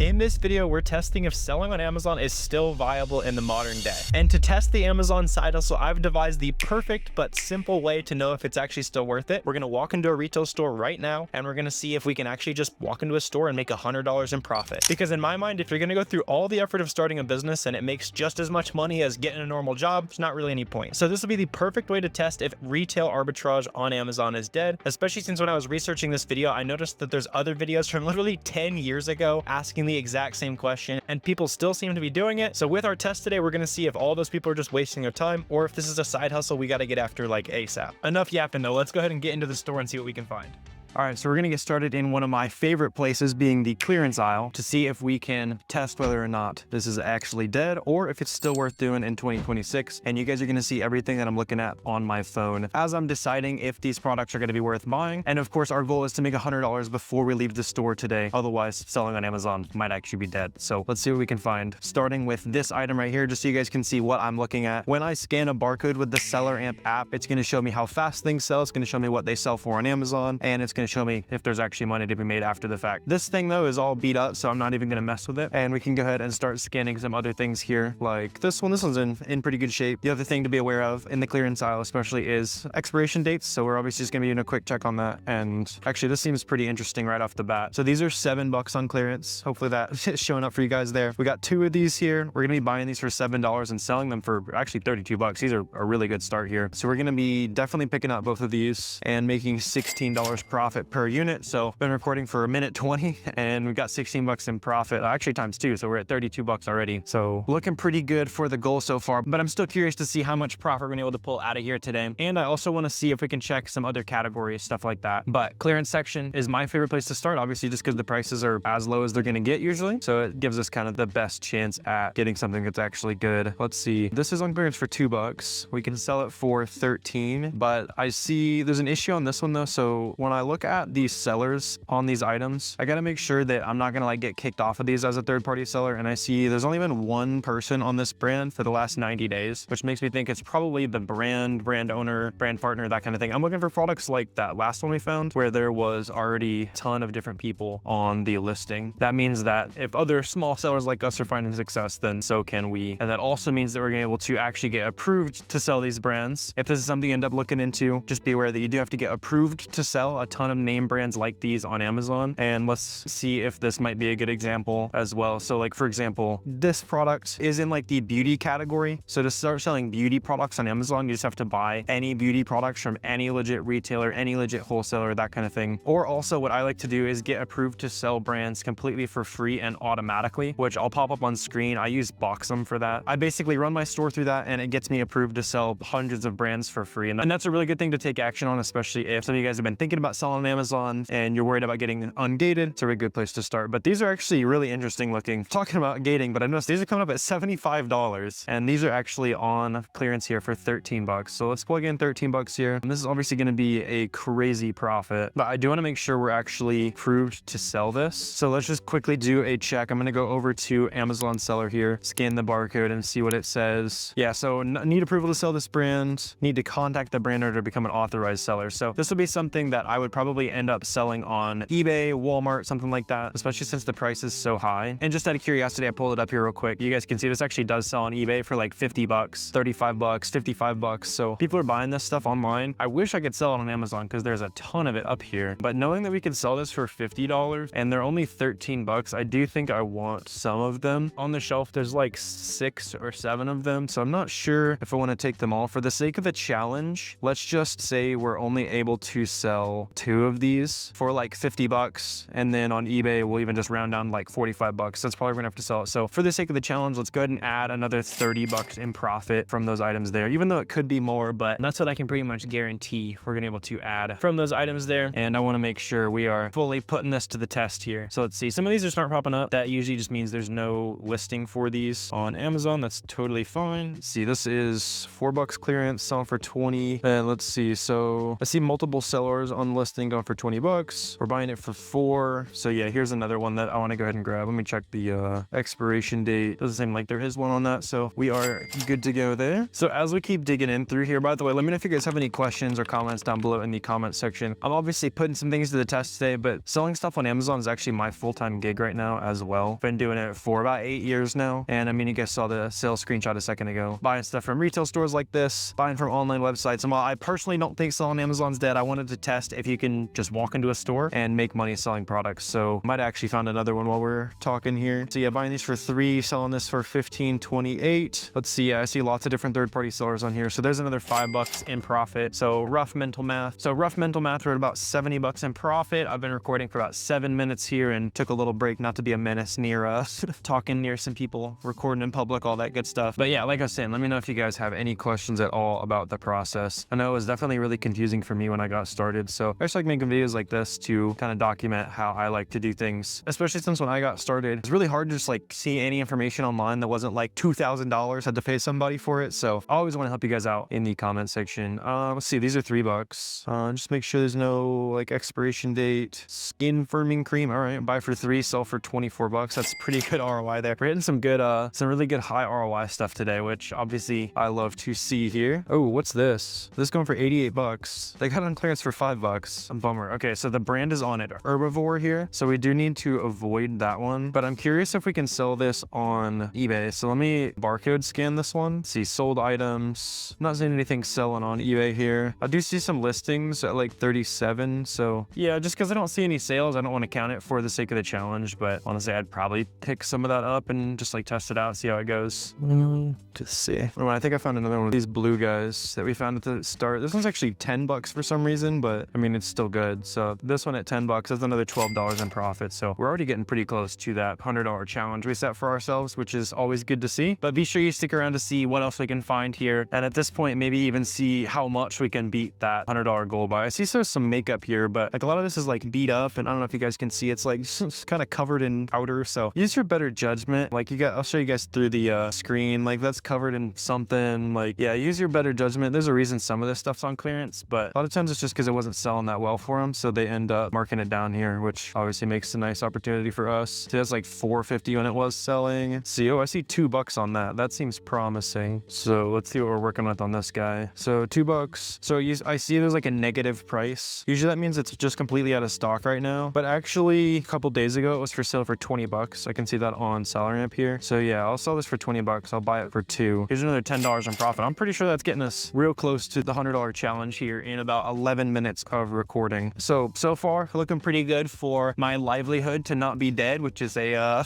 In this video, we're testing if selling on Amazon is still viable in the modern day. And to test the Amazon side hustle, I've devised the perfect but simple way to know if it's actually still worth it. We're gonna walk into a retail store right now, and we're gonna see if we can actually just walk into a store and make $100 in profit. Because in my mind, if you're gonna go through all the effort of starting a business and it makes just as much money as getting a normal job, there's not really any point. So this will be the perfect way to test if retail arbitrage on Amazon is dead, especially since when I was researching this video, I noticed that there's other videos from literally 10 years ago asking the exact same question, and people still seem to be doing it. So with our test today, we're gonna see if all those people are just wasting their time, or if this is a side hustle we gotta get after like ASAP. Enough yapping though, let's go ahead and get into the store and see what we can find. All right, so we're gonna get started in one of my favorite places, being the clearance aisle, to see if we can test whether or not this is actually dead or if it's still worth doing in 2026. And you guys are gonna see everything that I'm looking at on my phone as I'm deciding if these products are gonna be worth buying. And of course, our goal is to make $100 before we leave the store today. Otherwise, selling on Amazon might actually be dead. So let's see what we can find. Starting with this item right here, just so you guys can see what I'm looking at. When I scan a barcode with the SellerAmp app, it's gonna show me how fast things sell. It's gonna show me what they sell for on Amazon, and it's gonna show me if there's actually money to be made after the fact. This thing though is all beat up, so I'm not even gonna mess with it. And we can go ahead and start scanning some other things here, like this one. This one's in pretty good shape. The other thing to be aware of in the clearance aisle especially is expiration dates. So we're obviously just gonna be doing a quick check on that. And actually this seems pretty interesting right off the bat. So these are $7 on clearance. Hopefully that is showing up for you guys there. We got 2 of these here. We're gonna be buying these for $7 and selling them for actually $32. These are a really good start here. So we're gonna be definitely picking up both of these and making $16 profit per unit. So been recording for 1:20 and we've got $16 in profit, actually times 2. So we're at $32 already. So looking pretty good for the goal so far, but I'm still curious to see how much profit we're gonna be able to pull out of here today. And I also want to see if we can check some other categories, stuff like that. But clearance section is my favorite place to start, obviously just because the prices are as low as they're gonna get usually. So it gives us kind of the best chance at getting something that's actually good. Let's see, this is on clearance for $2. We can sell it for 13, but I see there's an issue on this one though. So when I look at the sellers on these items, I gotta make sure that I'm not gonna like get kicked off of these as a third-party seller. And I see there's only been one person on this brand for the last 90 days, which makes me think it's probably the brand owner, brand partner, that kind of thing. I'm looking for products like that last one we found where there was already a ton of different people on the listing. That means that if other small sellers like us are finding success, then so can we. And that also means that we're gonna be able to actually get approved to sell these brands. If this is something you end up looking into, just be aware that you do have to get approved to sell a ton of name brands like these on Amazon. And let's see if this might be a good example as well. So like, for example, this product is in like the beauty category. So to start selling beauty products on Amazon, you just have to buy any beauty products from any legit retailer, any legit wholesaler, that kind of thing. Or also what I like to do is get approved to sell brands completely for free and automatically, which I'll pop up on screen. I use Boxem for that. I basically run my store through that and it gets me approved to sell hundreds of brands for free. And that's a really good thing to take action on, especially if some of you guys have been thinking about selling on Amazon and you're worried about getting ungated. It's a really good place to start. But these are actually really interesting looking. Talking about gating, but I noticed these are coming up at $75 and these are actually on clearance here for $13. So let's plug in $13 here. And this is obviously going to be a crazy profit, but I do want to make sure we're actually approved to sell this. So let's just quickly do a check. I'm going to go over to Amazon seller here, scan the barcode and see what it says. Yeah, so need approval to sell this brand, need to contact the brand owner to become an authorized seller. So this would be something that I would probably end up selling on eBay, Walmart, something like that, especially since the price is so high. And just out of curiosity, I pulled it up here real quick. You guys can see this actually does sell on eBay for like $50, $35, $55. So people are buying this stuff online. I wish I could sell it on Amazon because there's a ton of it up here. But knowing that we could sell this for $50 and they're only $13, I do think I want some of them. On the shelf, there's like 6 or 7 of them. So I'm not sure if I want to take them all. For the sake of the challenge, let's just say we're only able to sell 2 of these for like $50. And then on eBay, we'll even just round down like $45. That's probably gonna have to sell it. So for the sake of the challenge, let's go ahead and add another $30 in profit from those items there, even though it could be more, but that's what I can pretty much guarantee we're gonna be able to add from those items there. And I want to make sure we are fully putting this to the test here. So let's see, some of these just aren't popping up. That usually just means there's no listing for these on Amazon. That's totally fine. Let's see, this is $4 clearance, selling for 20. And let's see, so I see multiple sellers on listing thing going for 20 bucks. We're buying it for 4. So yeah, here's another one that I want to go ahead and grab. Let me check the expiration date. Doesn't seem like there is one on that, so we are good to go there. So as we keep digging in through here, by the way, let me know if you guys have any questions or comments down below in the comment section. I'm obviously putting some things to the test today, but selling stuff on Amazon is actually my full-time gig right now as well. Been doing it for about 8 years now, and I mean, you guys saw the sales screenshot a second ago. Buying stuff from retail stores like this, buying from online websites, and while I personally don't think selling on Amazon's dead, I wanted to test if you can just walk into a store and make money selling products. So might have actually found another one while we're talking here. So yeah, buying these for 3, selling this for 15.28. Let's see, yeah, I see lots of different third-party sellers on here. So there's another $5 in profit. So rough mental math. We're at about 70 bucks in profit. I've been recording for about 7 minutes here and took a little break not to be a menace near us, talking near some people, recording in public, all that good stuff. But yeah, like I was saying, let me know if you guys have any questions at all about the process. I know it was definitely really confusing for me when I got started. So I just like making videos like this to kind of document how I like to do things, especially since when I got started, it's really hard to just like see any information online that wasn't like $2,000, had to pay somebody for it. So I always want to help you guys out in the comment section. Let's see, these are $3. Just make sure there's no like expiration date. Skin firming cream. All right, buy for 3, sell for 24 bucks. That's pretty good ROI there. We're hitting some good, some really good high ROI stuff today, which obviously I love to see here. Oh, what's this? This is going for 88 bucks. They got it on clearance for 5 bucks. A bummer. Okay, so the brand is on it, Herbivore here. So we do need to avoid that one, but I'm curious if we can sell this on eBay. So let me barcode scan this one. Let's see, sold items. I'm not seeing anything selling on eBay here. I do see some listings at like 37. So yeah, just because I don't see any sales, I don't want to count it for the sake of the challenge, but honestly, I'd probably pick some of that up and just like test it out, see how it goes. Just see. Oh, I think I found another one of these blue guys that we found at the start. This one's actually 10 bucks for some reason, but I mean, it's still good. So this one at 10 bucks, that's another $12 in profit. So we're already getting pretty close to that $100 challenge we set for ourselves, which is always good to see. But be sure you stick around to see what else we can find here. And at this point, maybe even see how much we can beat that $100 goal by. I see there's some makeup here, but like a lot of this is like beat up, and I don't know if you guys can see, it's like it's kind of covered in powder. So use your better judgment. Like I'll show you guys through the screen, like that's covered in something. Like, yeah, use your better judgment. There's a reason some of this stuff's on clearance, but a lot of times it's just because it wasn't selling that well for them, so they end up marking it down here, which obviously makes a nice opportunity for us. So that's like $4.50 when it was selling. See, oh, I see $2 on that. That seems promising. So let's see what we're working with on this guy. So $2. So I see there's like a negative price. Usually that means it's just completely out of stock right now, but actually a couple days ago it was for sale for 20 bucks. I can see that on SellerAmp here. So yeah, I'll sell this for 20 bucks. I'll buy it for 2. Here's another $10 in profit. I'm pretty sure that's getting us real close to the $100 challenge here in about 11 minutes of recording. So far looking pretty good for my livelihood to not be dead, which is a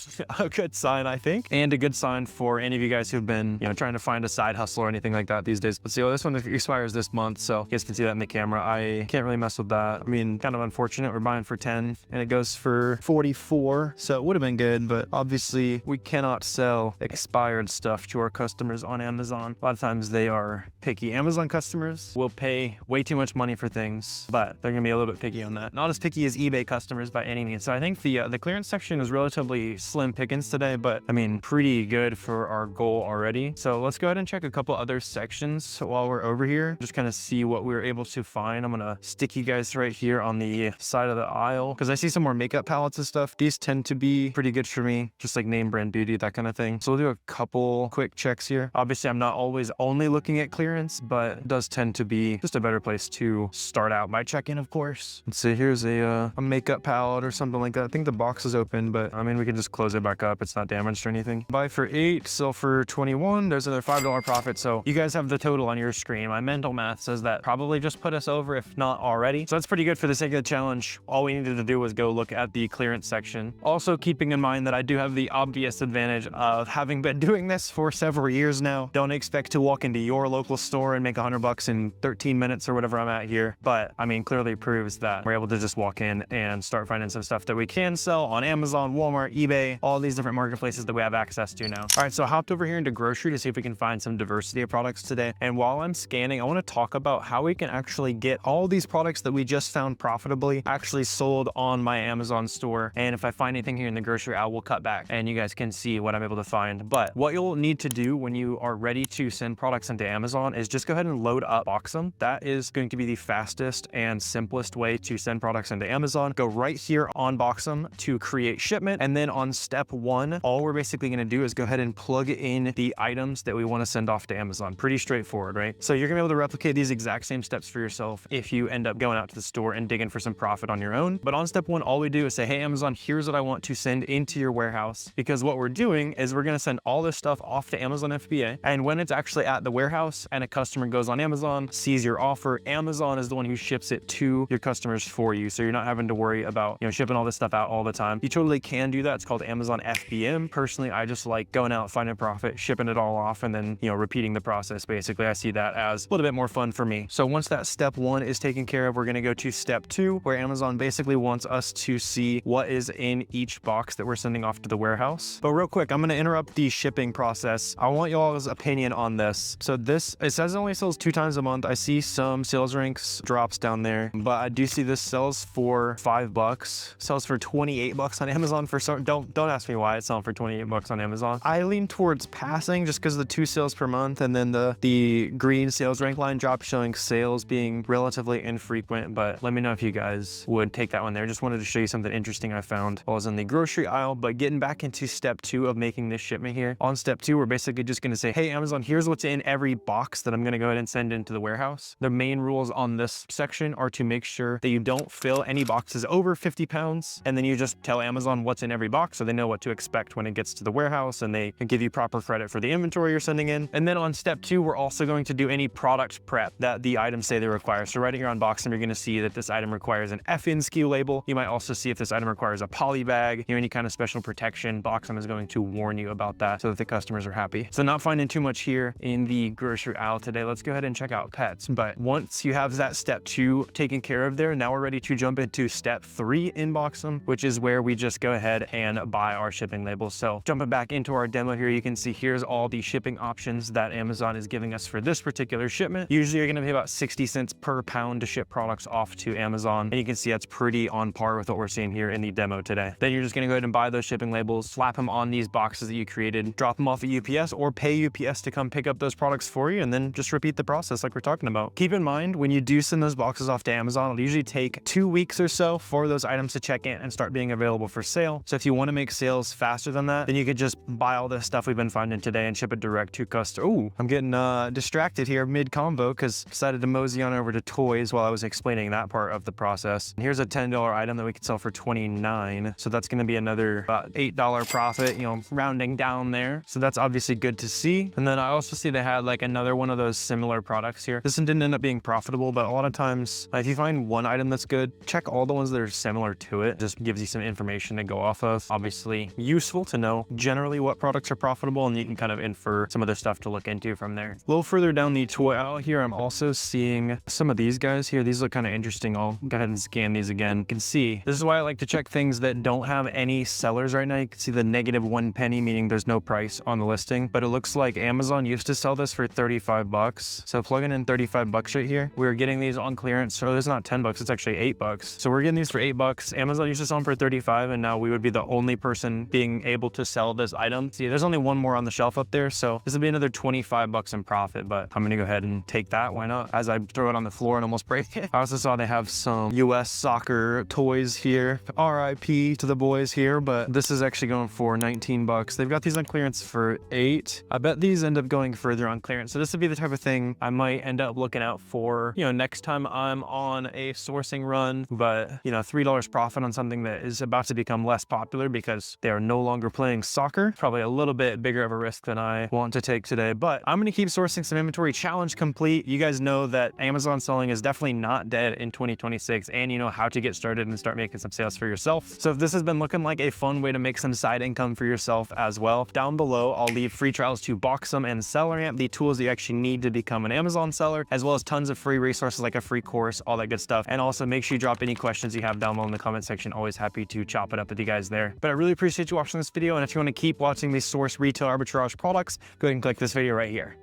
good sign, I think, and a good sign for any of you guys who've been, you know, trying to find a side hustle or anything like that these days. Let's see, oh, this one expires this month, so you guys can see that in the camera. I can't really mess with that. I mean, kind of unfortunate. We're buying for 10 and it goes for 44, so it would have been good, but obviously we cannot sell expired stuff to our customers on Amazon. A lot of times they are picky. Amazon customers will pay way too much money for things, but they're gonna be a little bit picky on that. Not as picky as eBay customers by any means. So I think the clearance section is relatively slim pickings today, but I mean, pretty good for our goal already. So let's go ahead and check a couple other sections while we're over here, just kind of see what we were able to find. I'm gonna stick you guys right here on the side of the aisle because I see some more makeup palettes and stuff. These tend to be pretty good for me, just like name brand beauty, that kind of thing. So we'll do a couple quick checks here. Obviously, I'm not always only looking at clearance, but it does tend to be just a better place to start out my check-in, of course. Let's see, here's a makeup palette or something like that. I think the box is open, but I mean, we can just close it back up. It's not damaged or anything. Buy for 8, sell for 21. There's another $5 profit. So you guys have the total on your screen. My mental math says that probably just put us over, if not already. So that's pretty good for the sake of the challenge. All we needed to do was go look at the clearance section. Also keeping in mind that I do have the obvious advantage of having been doing this for several years now. Don't expect to walk into your local store and make $100 in 13 minutes or whatever I'm at here. But I mean, clearly proves that we're able to just walk in and start finding some stuff that we can sell on Amazon, Walmart, eBay, all these different marketplaces that we have access to now. All right, so I hopped over here into grocery to see if we can find some diversity of products today. And while I'm scanning, I want to talk about how we can actually get all these products that we just found profitably actually sold on my Amazon store. And if I find anything here in the grocery aisle, we'll cut back and you guys can see what I'm able to find. But what you'll need to do when you are ready to send products into Amazon is just go ahead and load up Boxem. That is going to be the fastest and simplest simplest way to send products into Amazon. Go right here on Boxem to create shipment. And then on step 1, all we're basically going to do is go ahead and plug in the items that we want to send off to Amazon. Pretty straightforward, right? So you're going to be able to replicate these exact same steps for yourself if you end up going out to the store and digging for some profit on your own. But on step 1, all we do is say, hey, Amazon, here's what I want to send into your warehouse. Because what we're doing is we're going to send all this stuff off to Amazon FBA. And when it's actually at the warehouse and a customer goes on Amazon, sees your offer, Amazon is the one who ships it to your customers for you. So you're not having to worry about, shipping all this stuff out all the time. You totally can do that. It's called Amazon FBM. Personally, I just like going out, finding profit, shipping it all off, and then, repeating the process. Basically, I see that as a little bit more fun for me. So once that step 1 is taken care of, we're going to go to step 2, where Amazon basically wants us to see what is in each box that we're sending off to the warehouse. But real quick, I'm going to interrupt the shipping process. I want y'all's opinion on this. So it says it only sells 2 times a month. I see some sales ranks drops down there, but I do see this sells for $5, sells for $28 on Amazon for some. Don't ask me why it's selling for $28 on Amazon. I lean towards passing just because of the 2 sales per month, and then the green sales rank line drop showing sales being relatively infrequent. But let me know if you guys would take that one there. Just wanted to show you something interesting I found while I was in the grocery aisle. But getting back into step 2 of making this shipment here, on step 2, we're basically just going to say, hey, Amazon, here's what's in every box that I'm going to go ahead and send into the warehouse. The main rules on this section are to make sure that you don't fill any boxes over 50 pounds, and then you just tell Amazon what's in every box so they know what to expect when it gets to the warehouse, and they can give you proper credit for the inventory you're sending in. And then on step 2, we're also going to do any product prep that the items say they require. So right here on Boxem, you're going to see that this item requires an FN SKU label. You might also see if this item requires a poly bag, any kind of special protection. Boxem is going to warn you about that so that the customers are happy. So not finding too much here in the grocery aisle today. Let's go ahead and check out pets. But once you have that step 2 taken care of there, now we're ready to jump into step 3 in Boxem, which is where we just go ahead and buy our shipping labels. So jumping back into our demo here, you can see here's all the shipping options that Amazon is giving us for this particular shipment. Usually you're going to pay about 60 cents per pound to ship products off to Amazon. And you can see that's pretty on par with what we're seeing here in the demo today. Then you're just going to go ahead and buy those shipping labels, slap them on these boxes that you created, drop them off at UPS, or pay UPS to come pick up those products for you, and then just repeat the process like we're talking about. Keep in mind, when you do send those boxes off to Amazon, it'll usually take 2 weeks or so for those items to check in and start being available for sale. So if you want to make sales faster than that, then you could just buy all this stuff we've been finding today and ship it direct to customer. Oh, I'm getting distracted here mid-combo because decided to mosey on over to toys while I was explaining that part of the process. And here's a $10 item that we could sell for $29. So that's going to be another about $8 profit, rounding down there. So that's obviously good to see. And then I also see they had like another one of those similar products here. This one didn't end up being profitable, but a lot of times if you find one item that's good, check all the ones that are similar to it. Just gives you some information to go off of. Obviously useful to know generally what products are profitable, and you can kind of infer some other stuff to look into from there. A little further down the toy aisle here, I'm also seeing some of these guys here. These look kind of interesting. I'll go ahead and scan these again. You can see this is why I like to check things that don't have any sellers right now. You can see the -1 penny, meaning there's no price on the listing, but it looks like Amazon used to sell this for $35. So plugging in $35 right here, we're getting these on clearance. So it's not $10, it's actually $8. So we're getting these for $8. Amazon used to sell them for $35, and now we would be the only person being able to sell this item. See, there's only one more on the shelf up there, so this would be another $25 in profit, but I'm gonna go ahead and take that. Why not? As I throw it on the floor and almost break it. I also saw they have some US soccer toys here. RIP to the boys here, but this is actually going for $19. They've got these on clearance for $8. I bet these end up going further on clearance. So this would be the type of thing I might end up looking out for, next time I'm on a sourcing run. But, $3 profit on something that is about to become less popular because they are no longer playing soccer. Probably a little bit bigger of a risk than I want to take today, but I'm going to keep sourcing some inventory. Challenge complete. You guys know that Amazon selling is definitely not dead in 2026, and you know how to get started and start making some sales for yourself. So if this has been looking like a fun way to make some side income for yourself as well, down below, I'll leave free trials to Boxem and SellerAmp, the tools that you actually need to become an Amazon seller, as well as tons of free resources like a free course, all that good stuff. And also make sure you drop any questions you have down below in the comment section. Always happy to chop it up with you guys there. But I really appreciate you watching this video. And if you want to keep watching these source retail arbitrage products, go ahead and click this video right here.